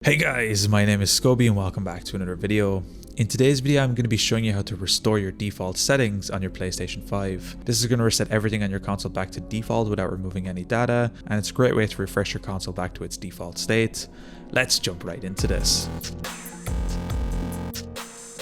Hey guys, my name is Scoby and welcome back to another video. In today's video, I'm going to be showing you how to restore your default settings on your PlayStation 5. This is going to reset everything on your console back to default without removing any data, and it's a great way to refresh your console back to its default state. Let's jump right into this.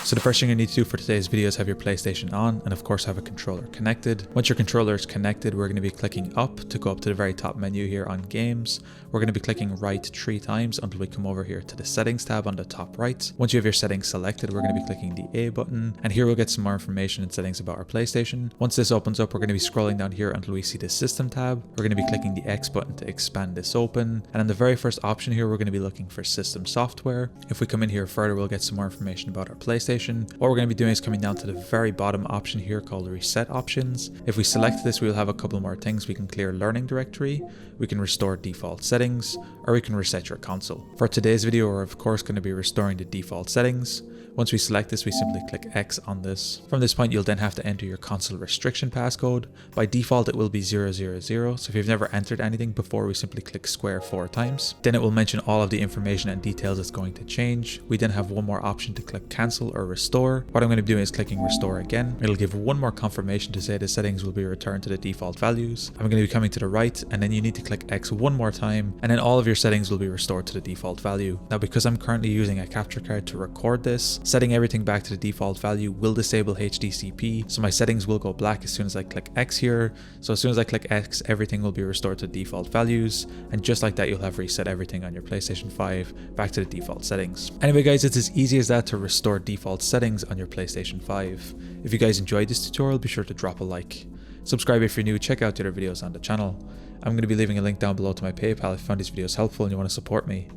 So the first thing you need to do for today's video is have your PlayStation on and of course have a controller connected. Once your controller is connected, we're going to be clicking up to go up to the very top menu here on games. We're going to be clicking right 3 times until we come over here to the settings tab on the top right. Once you have your settings selected, we're going to be clicking the A button, and here we'll get some more information and settings about our PlayStation. Once this opens up, we're going to be scrolling down here until we see the system tab. We're going to be clicking the X button to expand this open, and in the very first option here, we're going to be looking for system software. If we come in here further, we'll get some more information about our PlayStation. What we're going to be doing is coming down to the very bottom option here called reset options. If we select this, we'll have a couple more things. We can clear learning directory, we can restore default settings, or we can reset your console. For today's video, we're of course going to be restoring the default settings. Once we select this, we simply click X on this. From this point, you'll then have to enter your console restriction passcode. By default, it will be 000, so if you've never entered anything before, we simply click square 4 times. Then it will mention all of the information and details it's going to change. We then have one more option to click cancel or restore. What I'm going to be doing is clicking restore again. It'll give one more confirmation to say the settings will be returned to the default values. I'm going to be coming to the right, and then you need to click X one more time, and then all of your settings will be restored to the default value. Now, because I'm currently using a capture card to record this, setting everything back to the default value will disable HDCP, so my settings will go black as soon as I click X here. So as soon as I click X, everything will be restored to default values, and just like that, you'll have reset everything on your PlayStation 5 back to the default settings. Anyway guys, it's as easy as that to restore default settings on your PlayStation 5. If you guys enjoyed this tutorial, be sure to drop a like. Subscribe if you're new, check out the other videos on the channel. I'm going to be leaving a link down below to my PayPal if you found these videos helpful and you want to support me.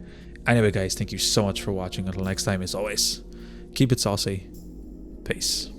Anyway guys, thank you so much for watching. Until next time, as always, keep it saucy. Peace.